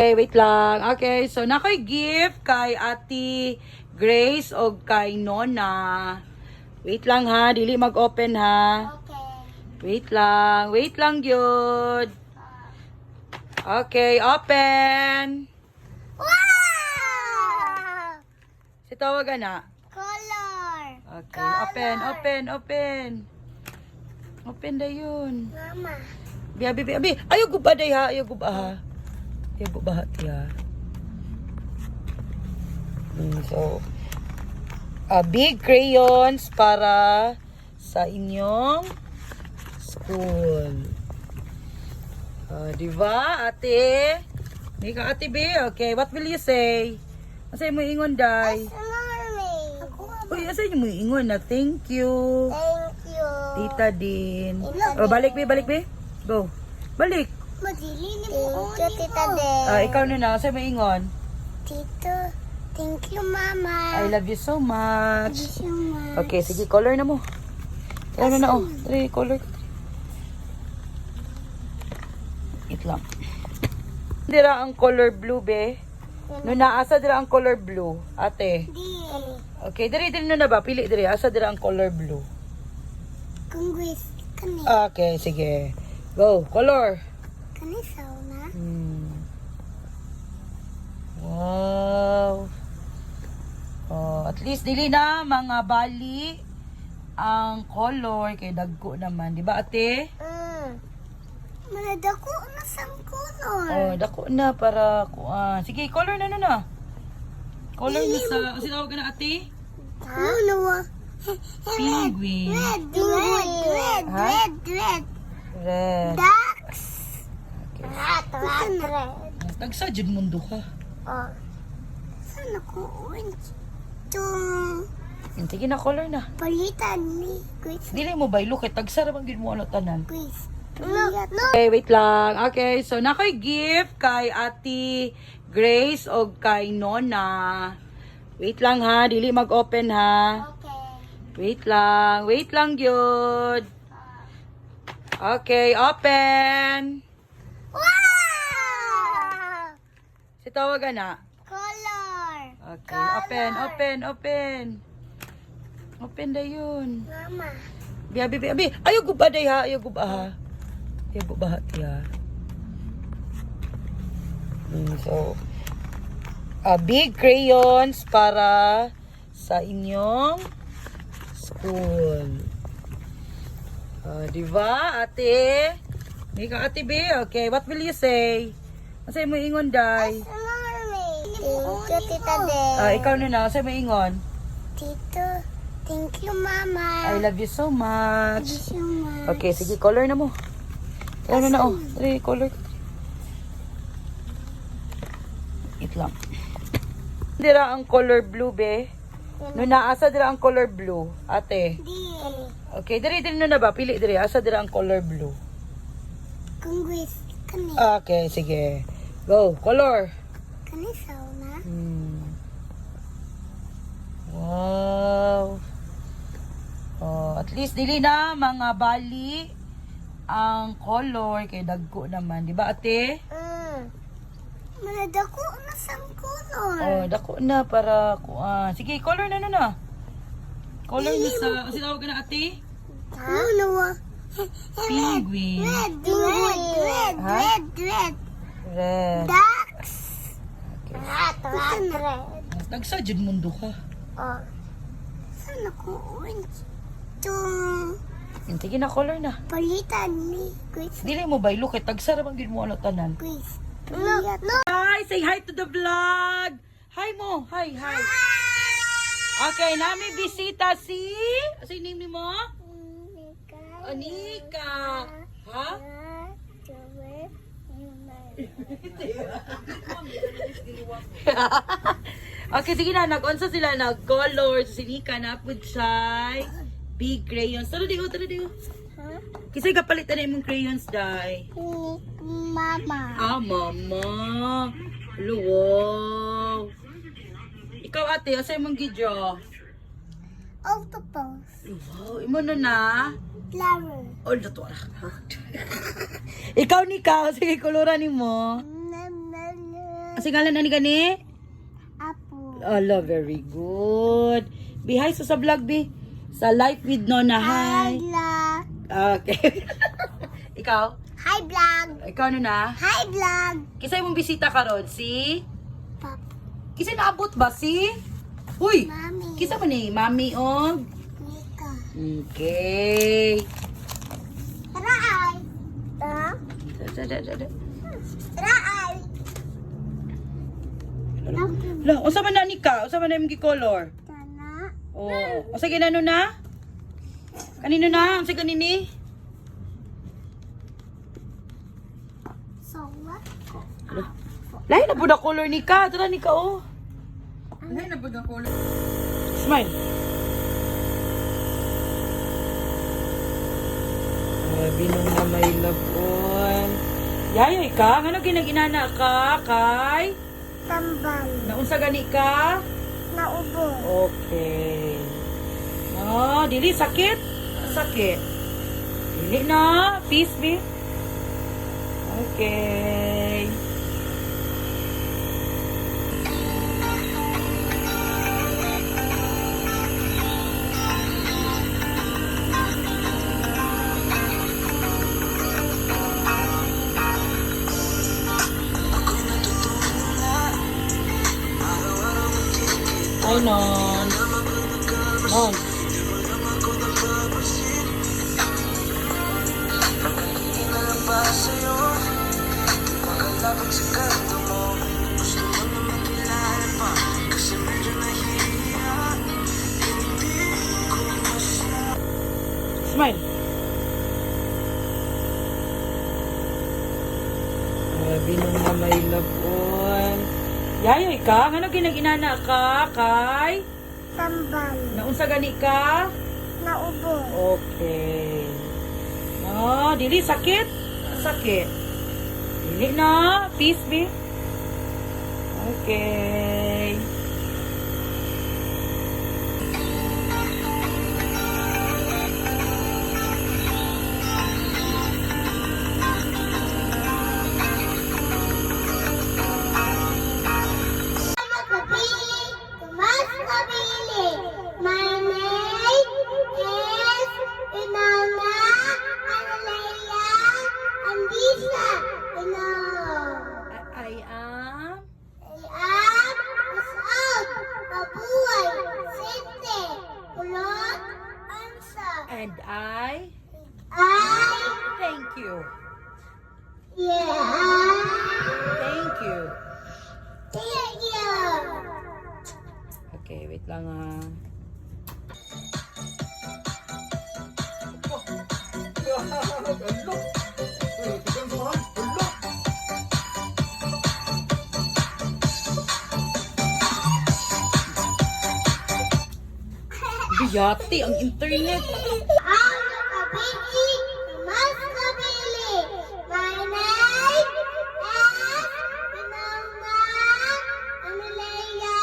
Okay, wait lang. Okay, so nakoy gift kay Ate Grace o kay Nona. Wait lang ha, dili mag-open ha. Okay. Wait lang yun. Okay, open. Wow! Si tawagan na. Color. Okay, open. Open da yun. Mama. Abi. Ayaw guba day ha, ayaw guba ha. Ayaw guba ha, tiya. So, big crayons para sa inyong school. Diba, ate? May ka, ate B. Okay, what will you say? Asa mo ingon, day? Mommy. Uy, asa mo ingon na thank you. Thank you. Tita din. Tita Balik, be. Go. Balik. Madili ni mo. Thank you, Tita Den. Ikaw na, asa mo ingon? Tito. Thank you, Mama. I love you so much. Thank you so much. Okay, sige, color na mo. Ano na, oh. Three, color. It lang. Dira ang color blue, be. No, naasa dira ang color blue, ate. Di. Okay, diri na ba? Pili diri. Asa dira ang color blue? Kung guys, kani. Okay, sige. Go, color. Kani sauna. Wow. At least dili na mga bali ang color kay dagko naman, di ba ate? Manadako na sang color. Dako na para kuan. Sige, color na. Color na sa sinawag ka na ate? Ano? Penguin. Red. Ha? Red. Ducks. Okay. Red. Tagsa jud mundo ka. Oh. Sana ko orange. Sige na color na. Palitan ni Grace. Dili mo baylo kay tagsa ra man gid mo ano tanan. Grace. No. Okay, wait lang. Okay, so nakoy gift kay Ate Grace o kay Nona. Wait lang ha, dili mag-open ha. Okay. Wait lang yun. Okay, open. Wow! Si tawagan na. Color. Okay, open. Open da yun. Mama. Abi. Ayaw guba day ha, ayaw guba ha. Ayaw guba ha, tiya. So, big crayons para sa inyong school. Diba, ate? May ka, ate B. Okay, what will you say? Asa mo ingon, day? Thank you, Tita Den. Ikaw na, asa mo ingon? Tito. Thank you, Mama. I love you so much. Thank you so much. Okay, sige, color na mo. Ano na, oh. Three, color. It lang. Dira ang color blue, be. No, naasa dira ang color blue, ate. Di. Okay, diri na ba? Pili diri. Asa dira ang color blue? Kung guys, kani. Okay, sige. Go, color. Kani sauna. Wow. At least dili na mga bali ang color kay dagko naman, di ba ate? Manadako na sang color. Dako na para kuan. Sige, color na. Color na sa sinawag ka na ate? Ano? Penguin. Red. Ha? Red. Ducks. Okay. Red. Tagsa jud mundo ka. Oh. Sana ko orange. Sige na, color na. Palitan ni Grace. Dili mo baylo kay tagsa ra man gid mo ano tanan. Grace. No. Hi, say hi to the vlog. Hi mo. Hi. Okay, nami bisita si name mo? Anika. Ha? Okay, sige na. Nag-onsa sila. Nag-color. Si Nika na po siya. Big crayons. Tara diyo. Kisay kapalit na imong crayons, day. Mama. Mama. Wow. Ikaw, ate, asa imong gidyo? Octopus. Wow, imo na. Flower. Dato ha. Ikaw, Nika, sige, koloran mo. Kasi ngalan na ni gani? Apple. Ala, very good. Bi, hi sa vlog, Bi. Sa Life with Nona, hi. Hi, vlog. Okay. Ikaw? Hi, vlog. Ikaw ano na? Hi, vlog. Kisay mong bisita karon si? Pop. Kisay naabot ba si? Uy! Mami. Kisa man ni? Mami o? Nika. Okay. Tara, ay. Tara, ay. La, usa man na ni ka? Usa man na imong color? Tana. Oh, usa ginano na? Kanino na? Usa kanini? So, what? Lahi na pud ang color ni ka. Tara ni ka oh. Lahi na pud ang color. Smile. Binong na may labon. Yayay ka? Ano ginaginana ka, kay? Tambal. Naunsa gani ka? Naubo. Okay. No, dili sakit? Sakit. Dili na. Peace, be. Okay. Hi, Non. Non. Smile. Binong na may labon. Yayay ka? Ano ginaginana ka, kay? Tambal. Naunsa gani ka? Naubo. Okay. No, dili sakit? Sakit. Dili na. Peace, be. Okay. Mas kabili. My name is Inana, Analea, Andisa. I am... I am Mas'ud, Mabuhay, Sinte, Kulot, Ansa. And I... I, Thank you. yeah, Thank you. thank you. Okay, wait lang ah. Biyati ang internet. Ang kabili, mas kabili. My name is Inana, Analea,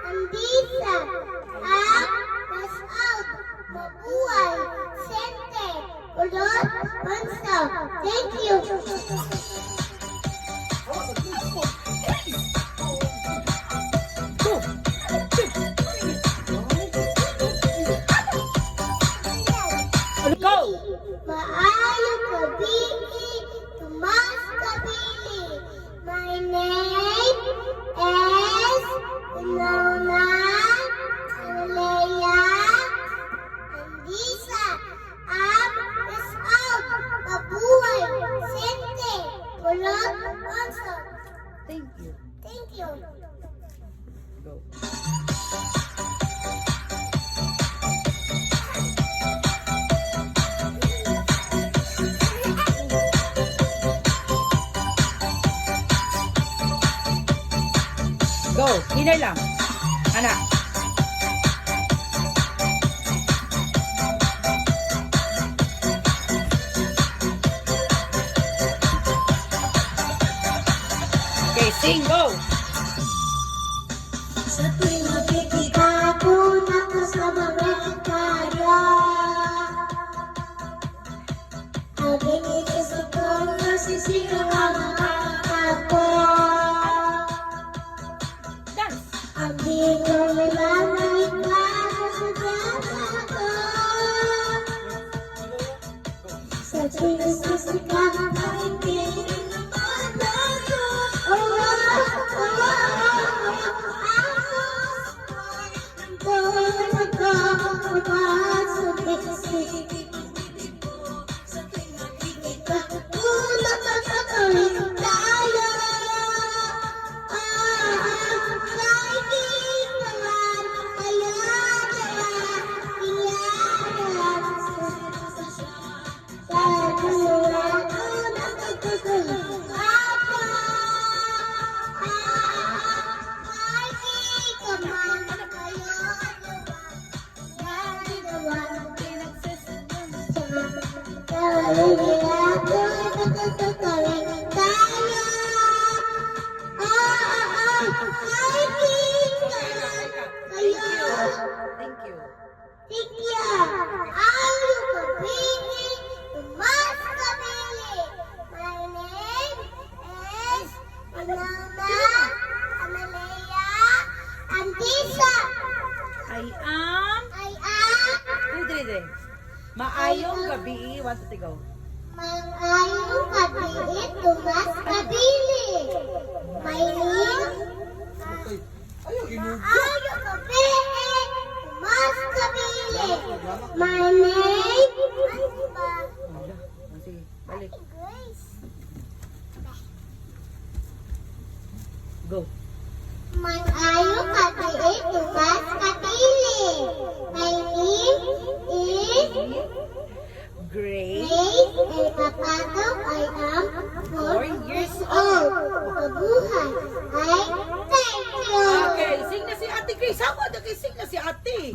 Andisa. Ang Mas'ud, Mabuhay, Sente, Kulot, Ansa. Thank you. Go! Go! Maayo kabili, tumas kabili. My name is Inona, Analea, Andisa. Am Mas'ud, Mabuhay, Sente, Kulot, Ansa. Thank you. Thank you. Go. Go! Hinay lang. Anak. Okay, sing, go! Sa tuwing makikita ko na kasama kaya Habang ito sa kong nasisigaw ang ako Maayong gabi. 1, 2, 3, go. Mag-ayong kabili, tumas kabili. Maylin. Maayong kabili, tumas kabili. My name. Sige, balik. Go. Mag-ayong kabili, tumas kabili. My name is Great. Grace and kapagaw I am 4 years old. Mabuhay ay thank you. Okay, sing na si Ate Grace. Ako na kay sing na si Ate.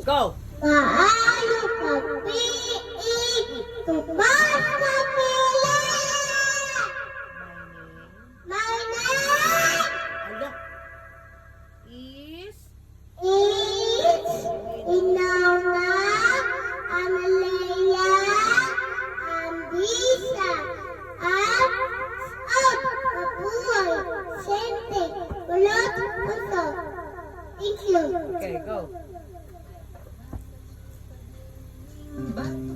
Go. Maayong pag-iig, tumas kapila. My name Ala. Is is Inauna, Analea, Ambisa, Mabuhay, Sente, Kulot, Usok. Thank you. okay, go.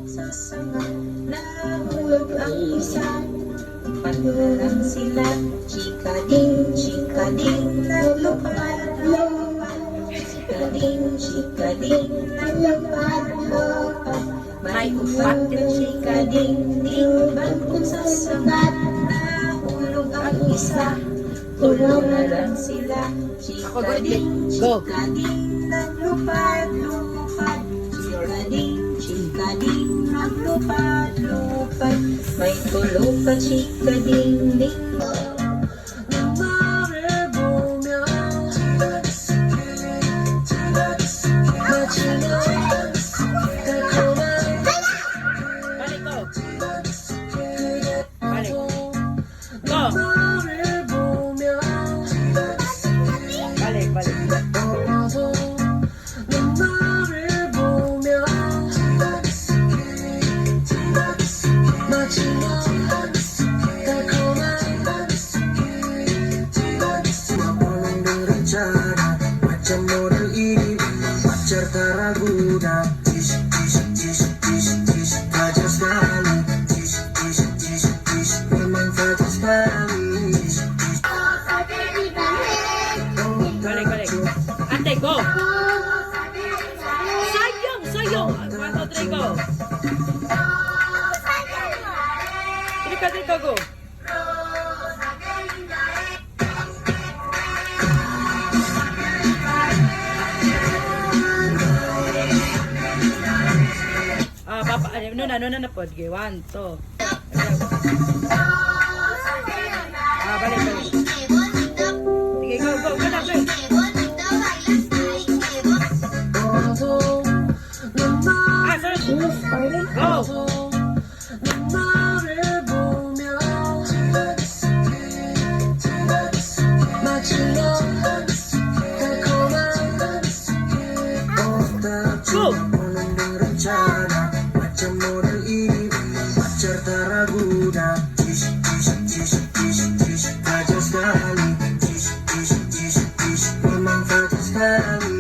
Sa sanga, nahulog ang isa. Paglarang sila, chikading, nalupad-lupad. Chikading, nalupad-lupad. May upat din chikading, bangkong sa sagat. Nahulog ang isa, paglarang sila. Chikading, Go. nalupad-lupad. Chikading, naglupad-lupad. May tulog pa chikading, ding. Balik, go. Balik. Go. Balik, balik. Macam model ini pacar tak ragu dah. Fajar sekali. Memang fajar sekali. Balik, balik. Ate, go. Sayang, sayang. 1, 2, 3, go. Trika, go. Papa, ano na pod? 1, 2. Balik, balik. Sige, go, go, go na, go. Sorry. Go. Go. Macam model ini pacar tak ragu dah. Fajar sekali. Memang fajar sekali.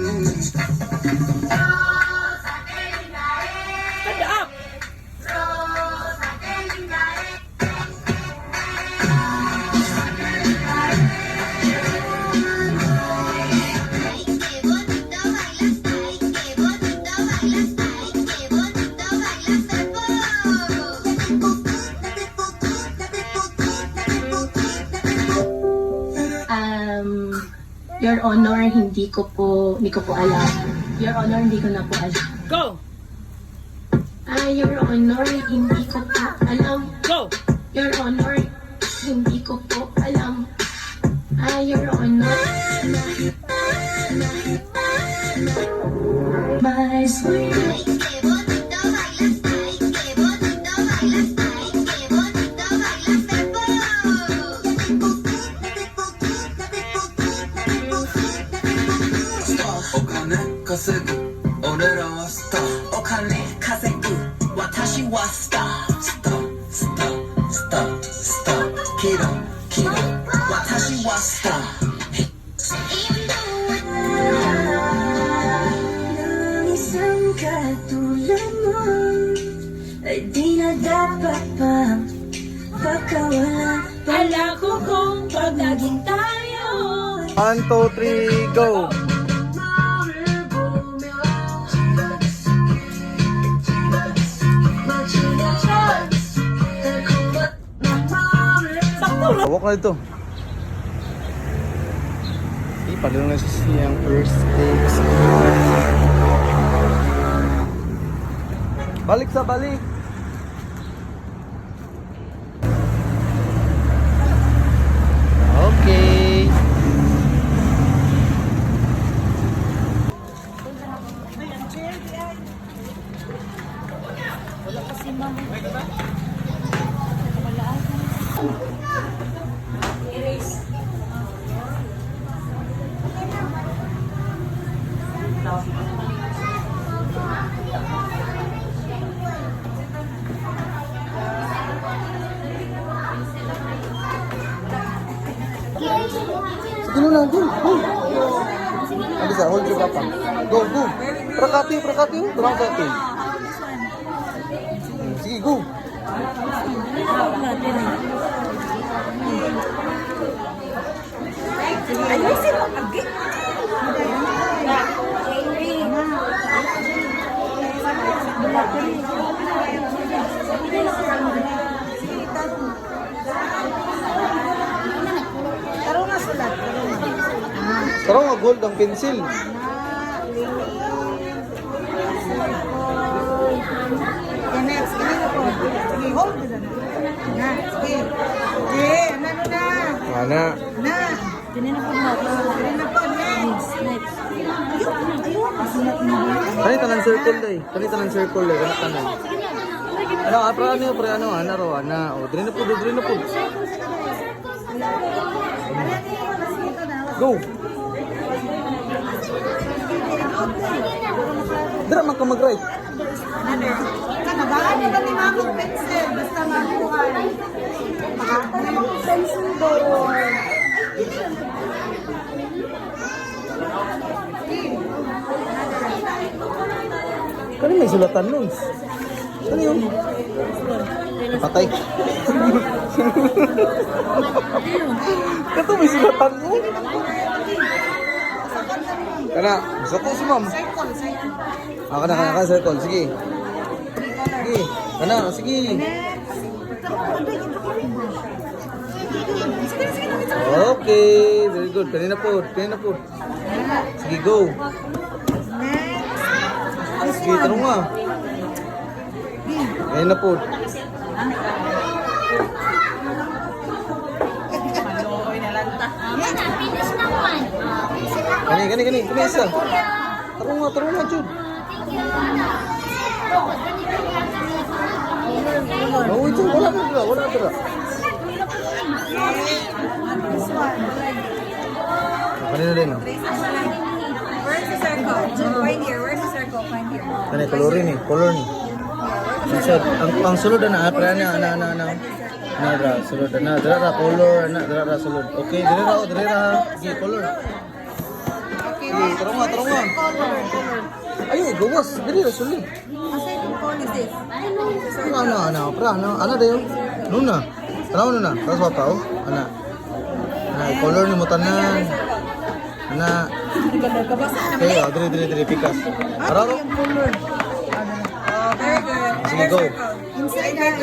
Stand up. Your Honor, hindi ko po alam. Your Honor, hindi ko na po alam. Go. Your Honor, hindi ko po alam. Go. Your Honor, hindi ko po alam. Your Honor, my sweet. 오늘은 왔어. 오카네 카세쿠 와타시 와 스타 스타 스타 스타 스타 키로 키로 와타시 와 스타. 눈이 na dapat pang pagkawalan. Wala ko kung pag naging tayo. 1, 2, 3, go! Hawak na ito. Padulong na siya siyang first takes. Balik sa balik! Okay. Sige na, go, go. Ano sa, hold your papa. Go, go. Prakati, prakati. Prakati. Sige, go. Ayusin mo agi. Tara nga, gold ang pencil. Next, kanina po. Sige, hold mo na. Na, sige. Sige, ano na? Mana? Na. Kanina po mo. Kanina po, next. Next. Ayun. Kanita ng circle day. Kanita ng circle day. Kanita ng. Ano, pra ano, pre ano, ana ro, ana. O, dili na po, dili na po. Go. Dira man ka mag-right. Nabaan na ni Mamong pencil. Basta mabuhay. Mamong pencil doon. Kani may sulatan nun. Ano yun? Patay. Kato may sulatan nun. Kana, gusto ko si ma'am. Circle, circle. Kana, circle. Sige. Sige. Kana, sige. Okay, very good. Kanina po, kanina po. Sige, go. Sige, tanong nga. Kanina po. Kani isa. Tarong nga, Jud. Oh, Jud, wala ka. Kanina rin, no? Where's the circle? Find here. Where's the circle? Find here. Kani, color ni. Sunod, ang sulod na, pre na. Dra, sulod na. Dra, color na, dra, sulod. Okay, dra. Sige, color. Sige, tarong nga. Ayun, gawas. Dili, sulod. Asa yung call is this? Ana dayo. Nuna. Tanaw nuna. Tapos pa oh. Ana. Color ni mo tanan. Ana. Okay, diri pikas. Araro. Very good. Sige, go. Inside that.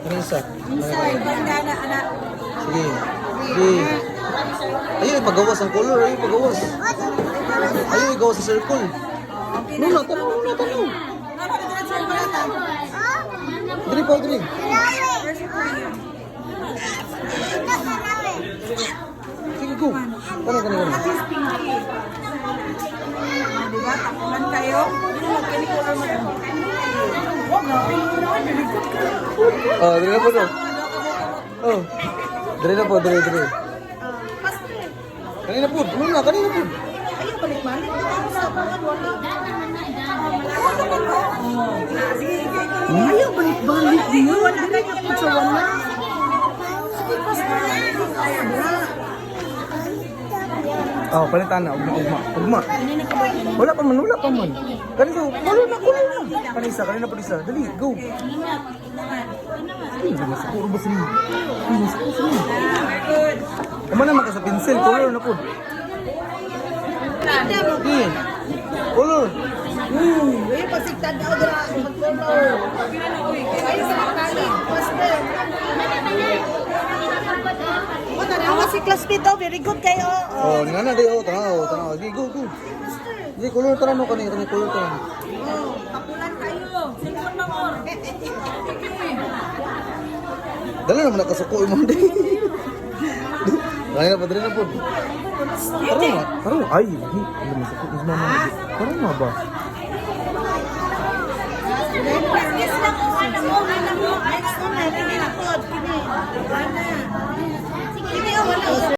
Kani isa. Inside. Bandana, anak. Sige. Ayun, ipagawas ang color. Ayun, ipagawas. Ayun, igawas sa circle. Nuna, tanaw. Diri po. Sige, go. Kani. Diba? Takuman kayo. Kini-color mo lang. Oh, diri na po do. Oh. Diri na po. Kanina po. Nuna, kanina po. Ayaw, balik-balik. Ayaw, balik-balik. Wala na yung sa wala. Sige, pas na. Ayaw, bra. Oh, palitan na. Ugma. Wala pa man. Kanina, color na. Kanina pa isa. Dali, go. Puro ba sila? Kumana man ka sa pencil, color na po. Okay. Color. Uy, pasigtad daw dira mag-color. Ay sa makali. Master. Oh, tanawa si classmate oh, very good kayo. Oh, nga na di tanaw. Di go. Di color tara no kanina color tara. Kapulan kayo. Cellphone na or. Dala naman nakasuko mo di. Kaya pa na po. Parang ay, hindi masakit is mama. Parang ba? Yes lang ko ano mo. Next one na rin na po. Kini. Ana. Kini oh wala.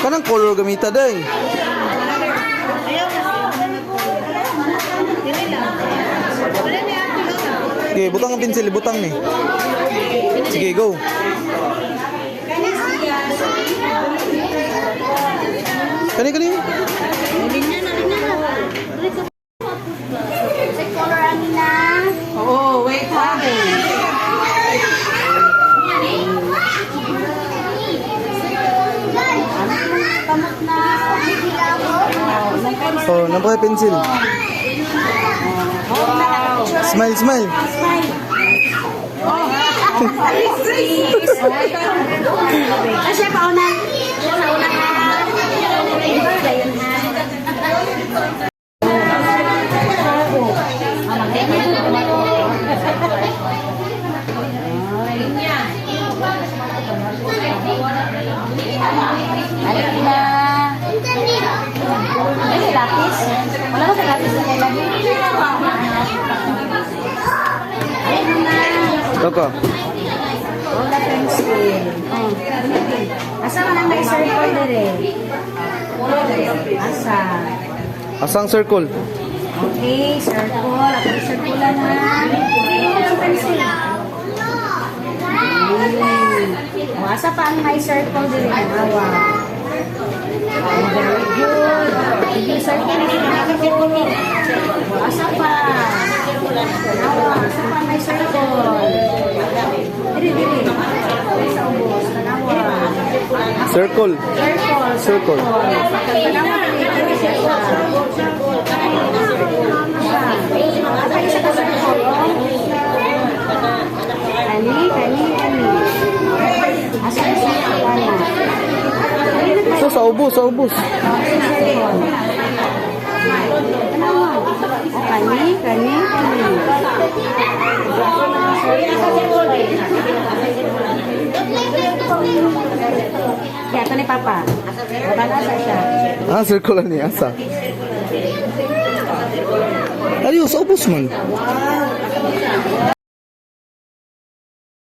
Kanang color gamita day. Okay, butang ang pencil, butang ni. Sige, go. Kani. Oh, wait ha. Oh, nampak pencil. Smile. Kasi pauna. Sa una ka. Wala ka sa lapis na kailangan. Kaka. Wala pencil. Asa man ang na-circle dire? Asa? Asang circle? Okay, circle. Ako circle na. Ang pencil. O, asa pa ang may circle dire? Awa. Very good. Sige, circle na. O, asa pa? Awa, asa pa ang may circle? Dili. Sa ubos. Tanawa. Circle. Circle. Tanawa. Kani. Asa ang circle na? So, sa ubos. Kani. Ya, ito ni Papa. Wala sa siya. Circle ni asa. Ayo, sa ubos man.